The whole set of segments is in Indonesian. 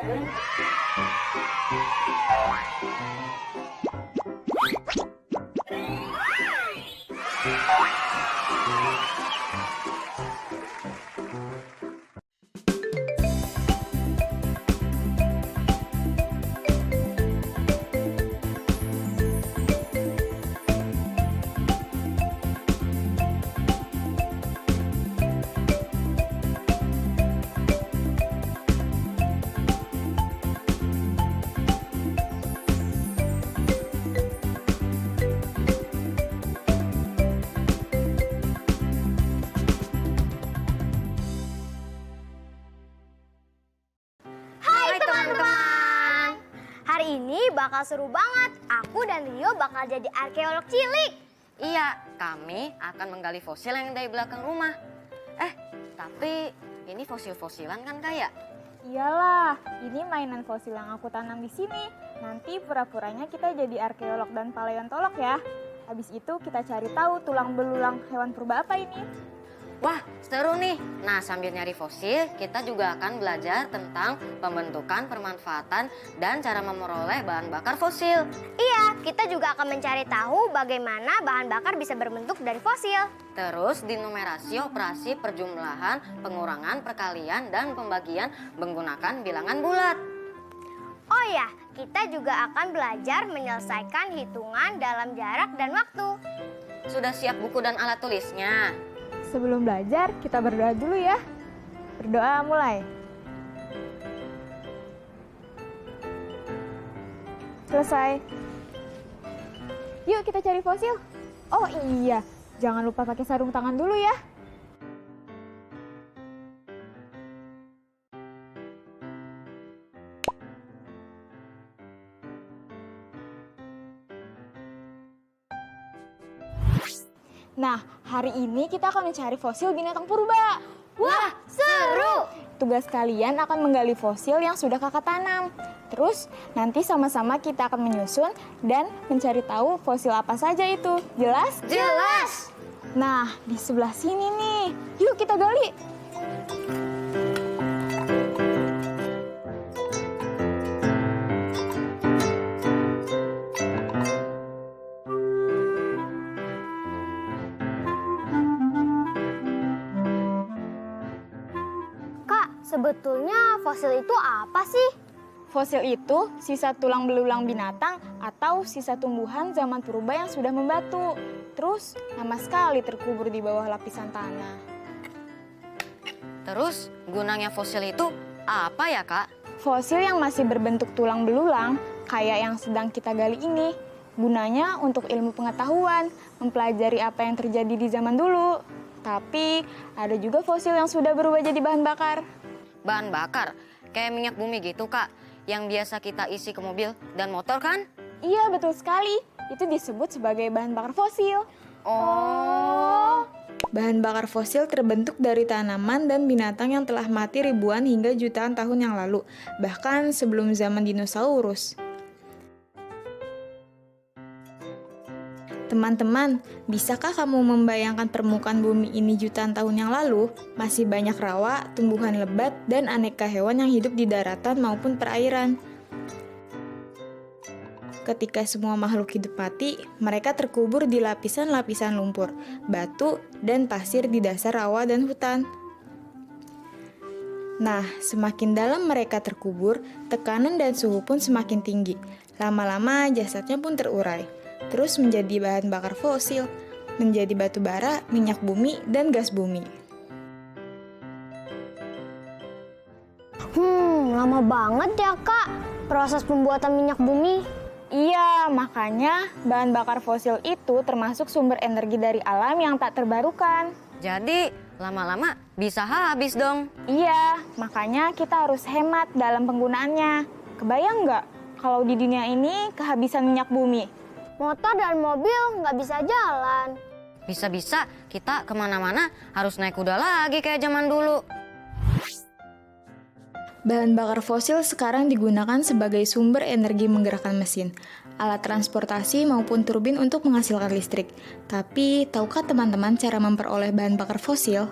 Hai teman-teman. Hari ini bakal seru banget. Aku dan Rio bakal jadi arkeolog cilik. Iya, kami akan menggali fosil yang dari belakang rumah. Tapi ini fosil-fosilan kan kayak? Iyalah, ini mainan fosil yang aku tanam di sini. Nanti pura-puranya kita jadi arkeolog dan paleontolog ya. Habis itu kita cari tahu tulang belulang hewan purba apa ini. Wah, seru nih. Nah, sambil nyari fosil, kita juga akan belajar tentang pembentukan, permanfaatan, dan cara memperoleh bahan bakar fosil. Iya, kita juga akan mencari tahu bagaimana bahan bakar bisa berbentuk dari fosil. Terus dinumerasi operasi perjumlahan, pengurangan, perkalian, dan pembagian menggunakan bilangan bulat. Oh ya, kita juga akan belajar menyelesaikan hitungan dalam jarak dan waktu. Sudah siap buku dan alat tulisnya? Sebelum belajar, kita berdoa dulu ya. Berdoa mulai. Selesai. Yuk kita cari fosil. Oh iya, jangan lupa pakai sarung tangan dulu ya. Nah, hari ini kita akan mencari fosil binatang purba. Wah, seru! Tugas kalian akan menggali fosil yang sudah kakak tanam. Terus nanti sama-sama kita akan menyusun dan mencari tahu fosil apa saja itu. Jelas? Jelas! Nah, di sebelah sini nih. Yuk kita gali. Kak, sebetulnya fosil itu apa sih? Fosil itu sisa tulang belulang binatang atau sisa tumbuhan zaman purba yang sudah membatu. Terus lama sekali terkubur di bawah lapisan tanah. Terus gunanya fosil itu apa ya, Kak? Fosil yang masih berbentuk tulang belulang, kayak yang sedang kita gali ini, gunanya untuk ilmu pengetahuan, mempelajari apa yang terjadi di zaman dulu. Tapi ada juga fosil yang sudah berubah jadi bahan bakar. Bahan bakar? Kayak minyak bumi gitu, Kak? Yang biasa kita isi ke mobil dan motor kan? Iya, betul sekali. Itu disebut sebagai bahan bakar fosil. Oh. Bahan bakar fosil terbentuk dari tanaman dan binatang yang telah mati ribuan hingga jutaan tahun yang lalu, bahkan sebelum zaman dinosaurus. Teman-teman, bisakah kamu membayangkan permukaan bumi ini jutaan tahun yang lalu? Masih banyak rawa, tumbuhan lebat, dan aneka hewan yang hidup di daratan maupun perairan. Ketika semua makhluk hidup mati, mereka terkubur di lapisan-lapisan lumpur, batu, dan pasir di dasar rawa dan hutan. Nah, semakin dalam mereka terkubur, tekanan dan suhu pun semakin tinggi. Lama-lama jasadnya pun terurai, terus menjadi bahan bakar fosil, menjadi batu bara, minyak bumi, dan gas bumi. Lama banget ya Kak, proses pembuatan minyak bumi. Iya, makanya bahan bakar fosil itu termasuk sumber energi dari alam yang tak terbarukan. Jadi lama-lama bisa habis dong. Iya, makanya kita harus hemat dalam penggunaannya. Kebayang nggak kalau di dunia ini kehabisan minyak bumi? Motor dan mobil nggak bisa jalan. Bisa-bisa kita kemana-mana harus naik kuda lagi kayak zaman dulu. Bahan bakar fosil sekarang digunakan sebagai sumber energi menggerakkan mesin, alat transportasi maupun turbin untuk menghasilkan listrik. Tapi, tahukah teman-teman cara memperoleh bahan bakar fosil?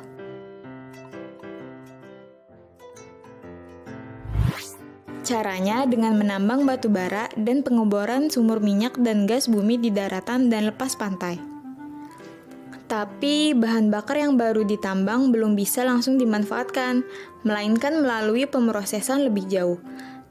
Caranya dengan menambang batu bara dan pengeboran sumur minyak dan gas bumi di daratan dan lepas pantai. Tapi bahan bakar yang baru ditambang belum bisa langsung dimanfaatkan, melainkan melalui pemrosesan lebih jauh.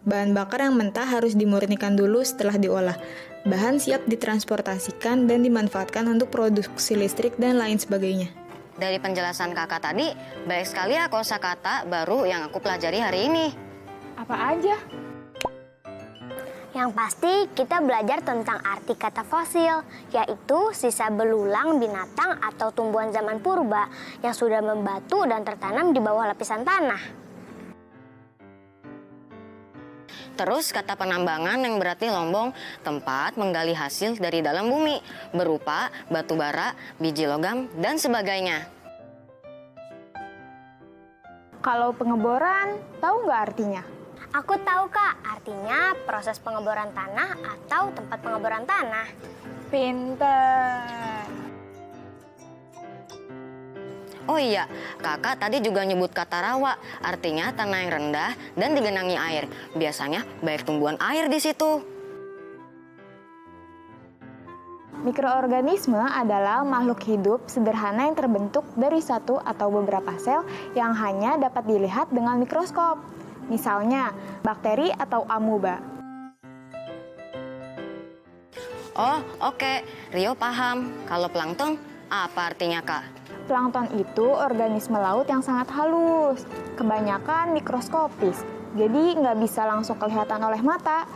Bahan bakar yang mentah harus dimurnikan dulu setelah diolah. Bahan siap ditransportasikan dan dimanfaatkan untuk produksi listrik dan lain sebagainya. Dari penjelasan kakak tadi, banyak sekali ya kosakata baru yang aku pelajari hari ini. Apa aja? Yang pasti kita belajar tentang arti kata fosil, yaitu sisa belulang binatang atau tumbuhan zaman purba yang sudah membatu dan tertanam di bawah lapisan tanah. Terus kata penambangan yang berarti lombong, tempat menggali hasil dari dalam bumi, berupa batu bara, biji logam, dan sebagainya. Kalau pengeboran, tahu nggak artinya? Aku tahu Kak, artinya proses pengeboran tanah atau tempat pengeboran tanah. Pinter. Oh iya, kakak tadi juga nyebut kata rawa, artinya tanah yang rendah dan digenangi air. Biasanya banyak tumbuhan air di situ. Mikroorganisme adalah makhluk hidup sederhana yang terbentuk dari satu atau beberapa sel yang hanya dapat dilihat dengan mikroskop. Misalnya, bakteri atau amuba. Oh, oke. Rio paham. Kalau plankton, apa artinya, Kak? Plankton itu organisme laut yang sangat halus, kebanyakan mikroskopis, jadi nggak bisa langsung kelihatan oleh mata.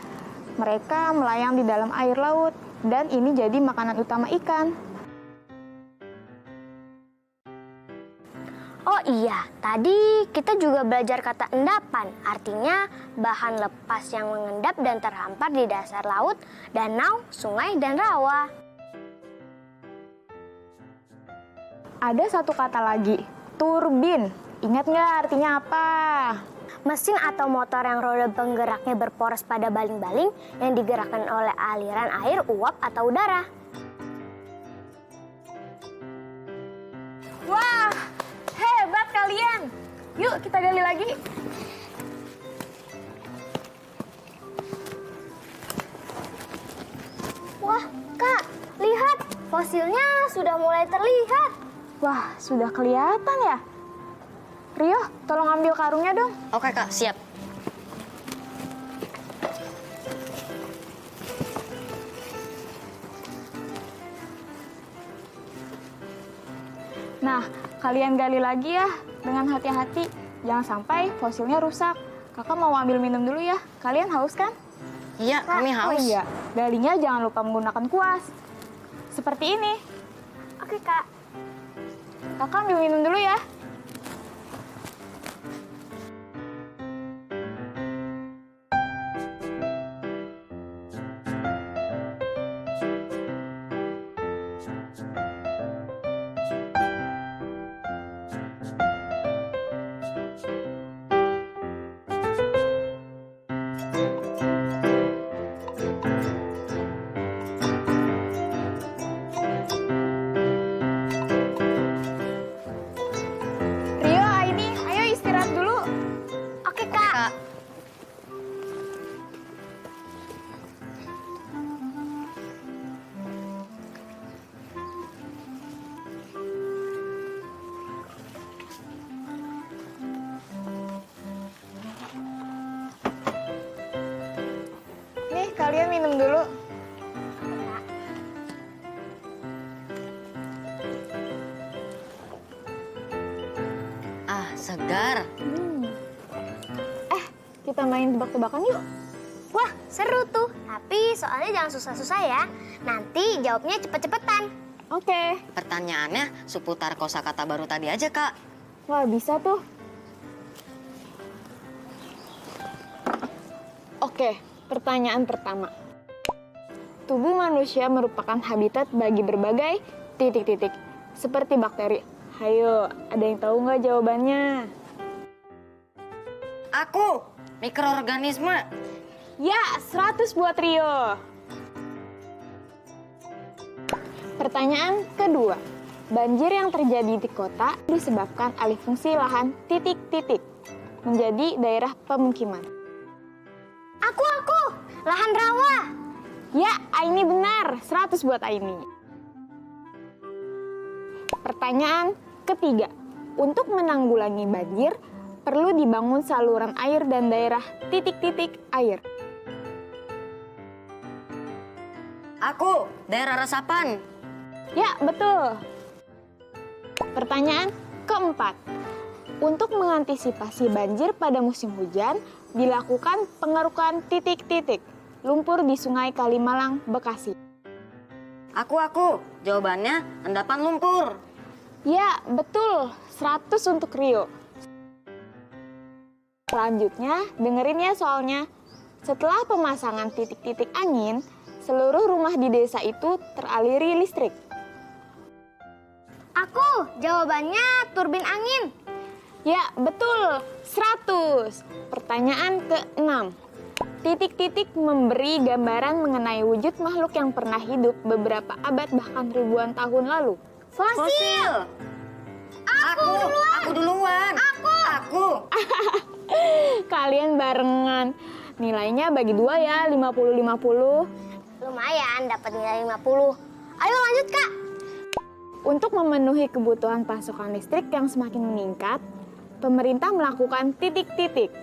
Mereka melayang di dalam air laut, dan ini jadi makanan utama ikan. Oh iya, tadi kita juga belajar kata endapan, artinya bahan lepas yang mengendap dan terhampar di dasar laut, danau, sungai, dan rawa. Ada satu kata lagi, turbin. Ingat nggak artinya apa? Mesin atau motor yang roda penggeraknya berporos pada baling-baling yang digerakkan oleh aliran air, uap, atau udara. Wah, hebat kalian. Yuk kita gali lagi. Wah, Kak, lihat, fosilnya sudah mulai terlihat. Wah, sudah kelihatan ya? Rio, tolong ambil karungnya dong. Oke, Kak, siap. Nah, kalian gali lagi ya dengan hati-hati. Jangan sampai fosilnya rusak. Kakak mau ambil minum dulu ya. Kalian haus kan? Iya, kami Oh haus. iya, galinya jangan lupa menggunakan kuas. Seperti ini. Oke, Kak. Kakak ambil minum dulu ya. Rio, Aini, ayo istirahat dulu. Oke, Kak. Kak, Nih, kalian minum dulu. segar. Kita main tebak-tebakan yuk. Wah, seru tuh. Tapi soalnya jangan susah-susah ya. Nanti jawabnya cepet-cepetan. Oke. Pertanyaannya seputar kosakata baru tadi aja, Kak. Wah, bisa tuh. Oke, pertanyaan pertama. Tubuh manusia merupakan habitat bagi berbagai titik-titik, seperti bakteri. Hayo, ada yang tahu nggak jawabannya? Aku, mikroorganisme. Ya, 100 buat Rio. Pertanyaan kedua. Banjir yang terjadi di kota disebabkan alih fungsi lahan titik-titik menjadi daerah pemukiman. Lahan rawa. Ya, Aini benar. 100 buat Aini. Pertanyaan ketiga. Untuk menanggulangi banjir, perlu dibangun saluran air dan daerah titik-titik air. Aku, daerah resapan. Ya, betul. Pertanyaan keempat. Untuk mengantisipasi banjir pada musim hujan, dilakukan pengerukan titik-titik lumpur di Sungai Kalimalang, Bekasi. Aku. Jawabannya endapan lumpur. Ya, betul. 100 untuk Rio. Selanjutnya, dengerin ya soalnya. Setelah pemasangan titik-titik angin, seluruh rumah di desa itu teraliri listrik. Aku, jawabannya turbin angin. Ya, betul. 100. Pertanyaan ke-6. Titik-titik memberi gambaran mengenai wujud makhluk yang pernah hidup beberapa abad bahkan ribuan tahun lalu. Fosil. Aku duluan. Aku. Kalian barengan. Nilainya bagi 2 ya, 50-50. Lumayan, dapat nilai 50. Ayo lanjut, Kak. Untuk memenuhi kebutuhan pasokan listrik yang semakin meningkat, pemerintah melakukan titik-titik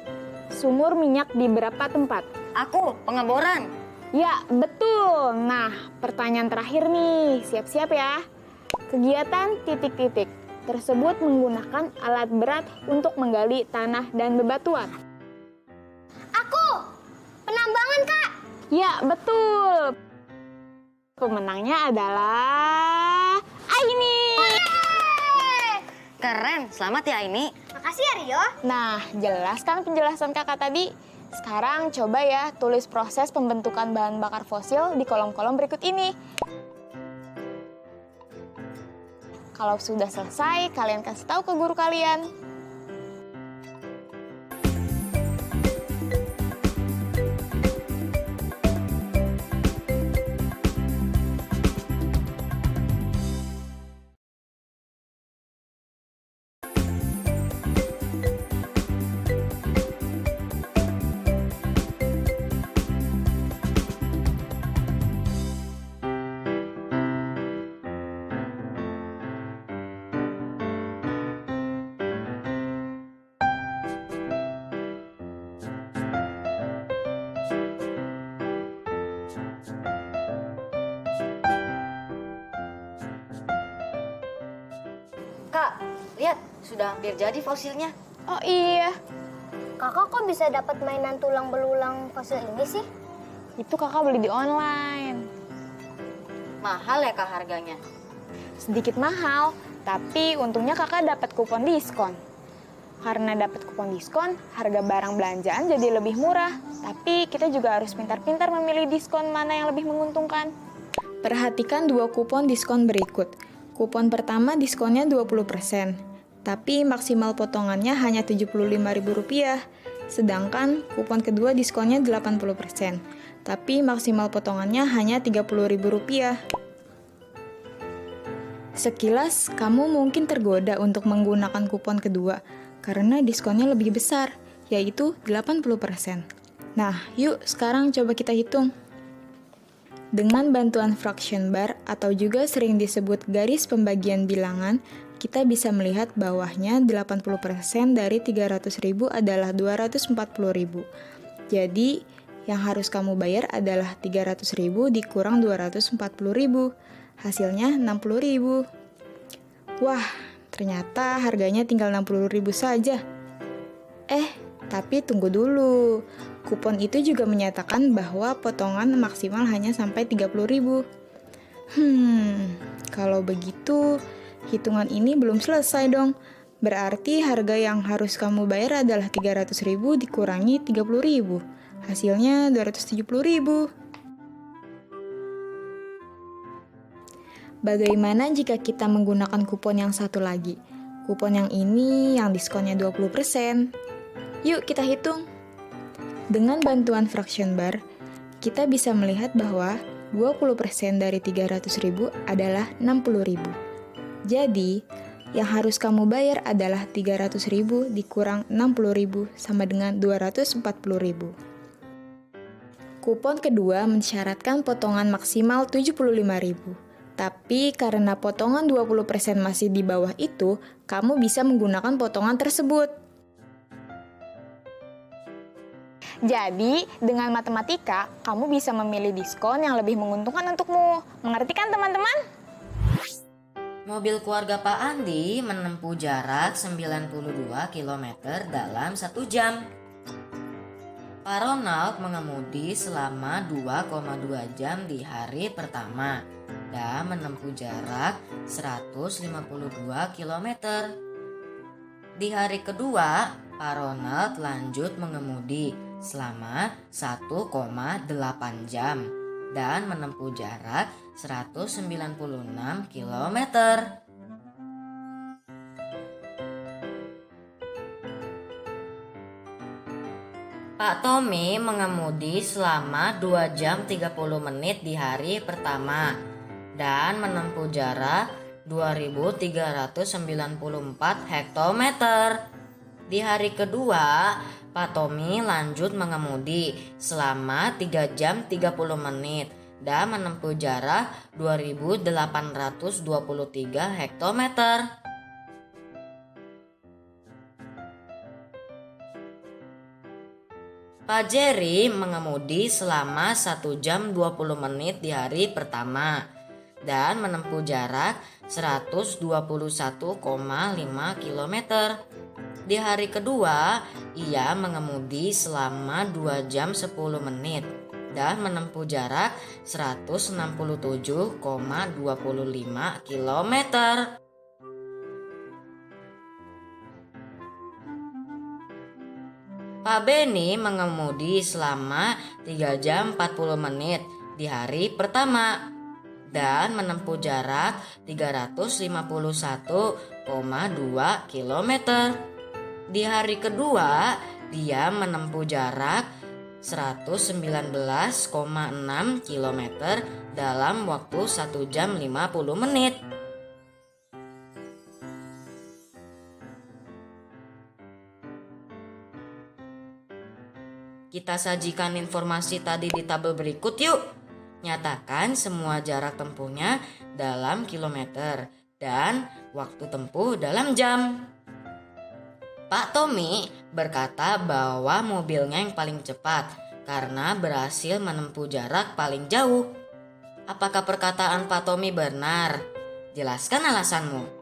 sumur minyak di beberapa tempat. Aku, pengeboran. Ya, betul. Nah, pertanyaan terakhir nih. Siap-siap ya. Kegiatan titik-titik tersebut menggunakan alat berat untuk menggali tanah dan bebatuan. Aku, penambangan, Kak. Ya, betul. Pemenangnya adalah Aini. Keren, selamat ya ini. Makasih ya, Rio. Nah, jelaskan penjelasan kakak tadi. Sekarang coba ya tulis proses pembentukan bahan bakar fosil di kolom-kolom berikut ini. Kalau sudah selesai, kalian kasih tahu ke guru kalian. Kak, lihat, sudah hampir jadi fosilnya. Oh iya, Kakak kok bisa dapat mainan tulang belulang fosil ini sih? itu kakak beli di online. Mahal ya Kak harganya? Sedikit mahal, tapi untungnya kakak dapat kupon diskon. Karena dapat kupon diskon, harga barang belanjaan jadi lebih murah. Tapi kita juga harus pintar-pintar memilih diskon mana yang lebih menguntungkan. Perhatikan 2 kupon diskon berikut. Kupon pertama diskonnya 20%, tapi maksimal potongannya hanya Rp75.000. Sedangkan kupon kedua diskonnya 80%, tapi maksimal potongannya hanya Rp30.000. Sekilas, kamu mungkin tergoda untuk menggunakan kupon kedua, karena diskonnya lebih besar, yaitu 80%. Nah, yuk sekarang coba kita hitung. Dengan bantuan fraction bar atau juga sering disebut garis pembagian bilangan, kita bisa melihat bawahnya 80% dari 300.000 adalah 240.000. Jadi, yang harus kamu bayar adalah 300.000 dikurang 240.000. Hasilnya 60.000. Wah, ternyata harganya tinggal 60.000 saja. Tapi tunggu dulu. Kupon itu juga menyatakan bahwa potongan maksimal hanya sampai 30.000. Kalau begitu, hitungan ini belum selesai dong. Berarti harga yang harus kamu bayar adalah 300.000 dikurangi 30.000. Hasilnya 270.000. Bagaimana jika kita menggunakan kupon yang satu lagi? Kupon yang ini yang diskonnya 20%. Yuk kita hitung. Dengan bantuan fraction bar, kita bisa melihat bahwa 20% dari 300.000 adalah 60.000. Jadi, yang harus kamu bayar adalah 300.000 dikurang 60.000 sama dengan 240.000. Kupon kedua mensyaratkan potongan maksimal 75.000. Tapi karena potongan 20% masih di bawah itu, kamu bisa menggunakan potongan tersebut. Jadi, dengan matematika, kamu bisa memilih diskon yang lebih menguntungkan untukmu. Mengerti kan teman-teman? Mobil keluarga Pak Andi menempuh jarak 92 km dalam 1 jam. Pak Ronald mengemudi selama 2,2 jam di hari pertama dan menempuh jarak 152 km. Di hari kedua, Pak Ronald lanjut mengemudi selama 1,8 jam dan menempuh jarak 196 km. Pak Tommy mengemudi selama 2 jam 30 menit di hari pertama dan menempuh jarak 2.394 hektometer. Di hari kedua, Pak Tommy lanjut mengemudi selama 3 jam 30 menit dan menempuh jarak 2.823 hektometer. Pak Jerry mengemudi selama 1 jam 20 menit di hari pertama dan menempuh jarak 121,5 km. Di hari kedua, ia mengemudi selama 2 jam 10 menit dan menempuh jarak 167,25 km. Pak Benny mengemudi selama 3 jam 40 menit di hari pertama dan menempuh jarak 351,2 km. Di hari kedua, dia menempuh jarak 119,6 km dalam waktu 1 jam 50 menit. Kita sajikan informasi tadi di tabel berikut yuk. Nyatakan semua jarak tempuhnya dalam kilometer dan waktu tempuh dalam jam. Pak Tommy berkata bahwa mobilnya yang paling cepat karena berhasil menempuh jarak paling jauh. Apakah perkataan Pak Tommy benar? Jelaskan alasanmu.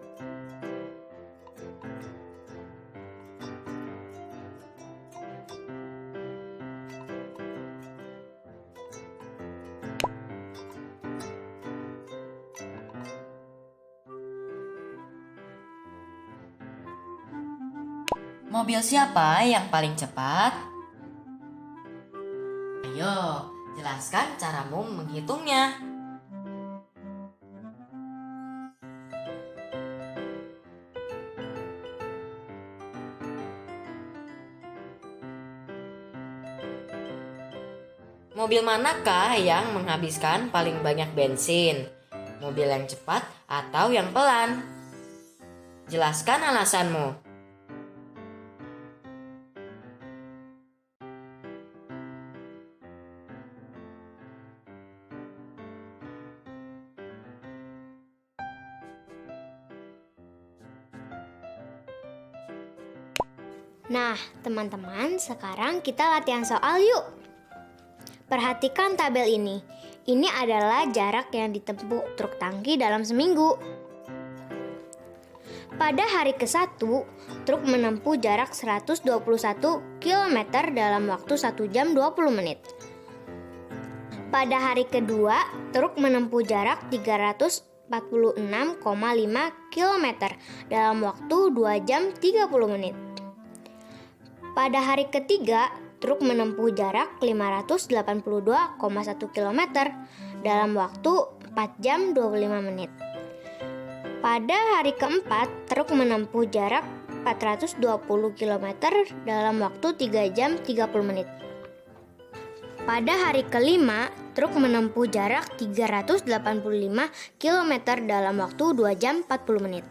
Mobil siapa yang paling cepat? Ayo, jelaskan caramu menghitungnya. Mobil manakah yang menghabiskan paling banyak bensin? Mobil yang cepat atau yang pelan? Jelaskan alasanmu. Nah, teman-teman, sekarang kita latihan soal yuk. Perhatikan tabel ini. Ini adalah jarak yang ditempuh truk tangki dalam seminggu. Pada hari ke-1, truk menempuh jarak 121 km dalam waktu 1 jam 20 menit. Pada hari kedua, truk menempuh jarak 346,5 km dalam waktu 2 jam 30 menit. Pada hari ketiga, truk menempuh jarak 582,1 km dalam waktu 4 jam 25 menit. Pada hari keempat, truk menempuh jarak 420 km dalam waktu 3 jam 30 menit. Pada hari kelima, truk menempuh jarak 385 km dalam waktu 2 jam 40 menit.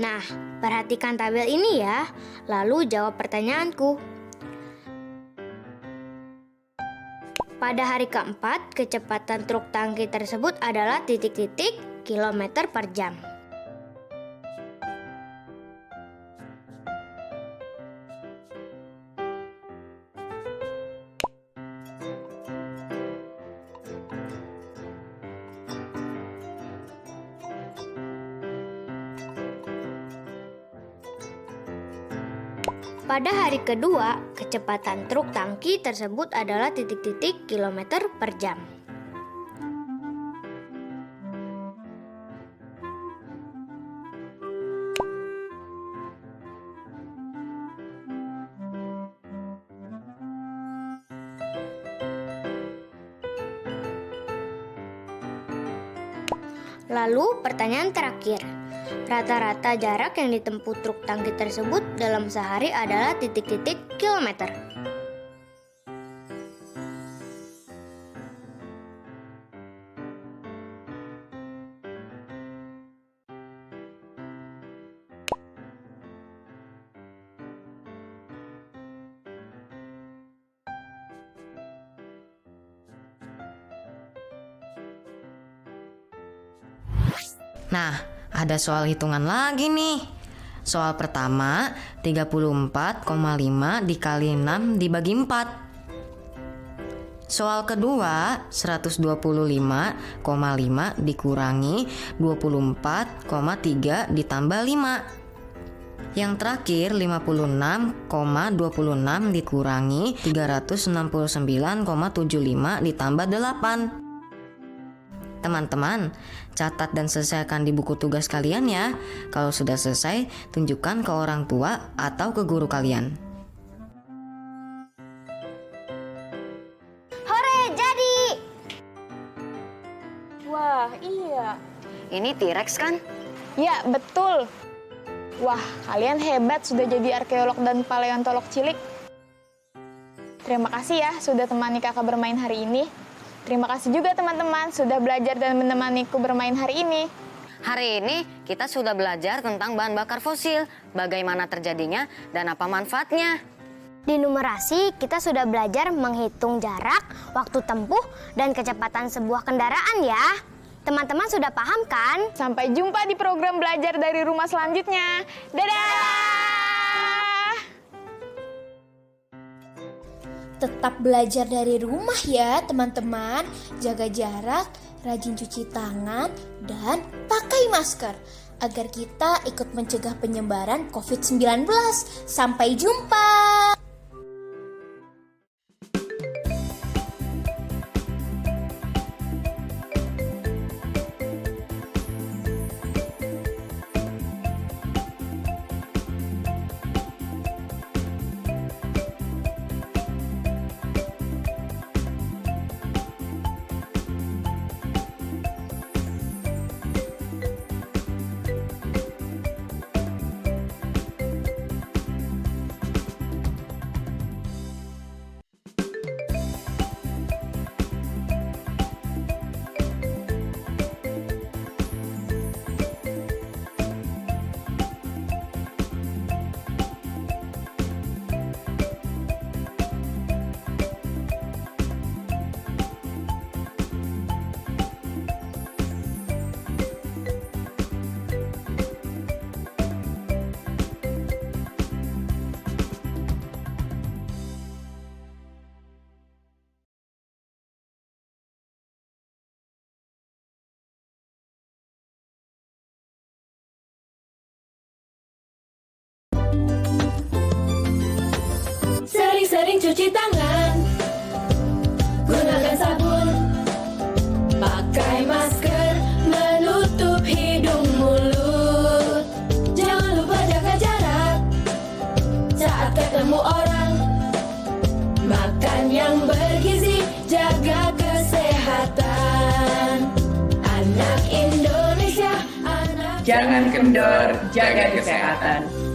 Nah, perhatikan tabel ini ya, lalu jawab pertanyaanku. Pada hari keempat, kecepatan truk tangki tersebut adalah titik-titik kilometer per jam. Pada hari kedua, kecepatan truk tangki tersebut adalah titik-titik kilometer per jam. Lalu pertanyaan terakhir, rata-rata jarak yang ditempuh truk tangki tersebut dalam sehari adalah titik-titik kilometer. Nah, ada soal hitungan lagi nih. Soal pertama, 34,5 dikali 6 dibagi 4. Soal kedua, 125,5 dikurangi 24,3 ditambah 5. Yang terakhir, 56,26 dikurangi 369,75 ditambah 8. Teman-teman, catat dan selesaikan di buku tugas kalian ya. Kalau sudah selesai, tunjukkan ke orang tua atau ke guru kalian. Hore, jadi! Wah, iya. Ini T-Rex kan? Ya, betul. Wah, kalian hebat sudah jadi arkeolog dan paleontolog cilik. Terima kasih ya sudah temani kakak bermain hari ini. Terima kasih juga teman-teman sudah belajar dan menemaniku bermain hari ini. Hari ini kita sudah belajar tentang bahan bakar fosil, bagaimana terjadinya dan apa manfaatnya. Di numerasi, kita sudah belajar menghitung jarak, waktu tempuh, dan kecepatan sebuah kendaraan ya. Teman-teman sudah paham kan? Sampai jumpa di program belajar dari rumah selanjutnya. Dadah! Tetap belajar dari rumah ya teman-teman. Jaga jarak, rajin cuci tangan, dan pakai masker agar kita ikut mencegah penyebaran COVID-19. Sampai jumpa! Sering-sering cuci tangan, gunakan sabun, pakai masker, menutup hidung mulut. Jangan lupa jaga jarak saat ketemu orang. Makan yang bergizi, jaga kesehatan. Anak Indonesia, anak Jangan kendor, jaga kesehatan.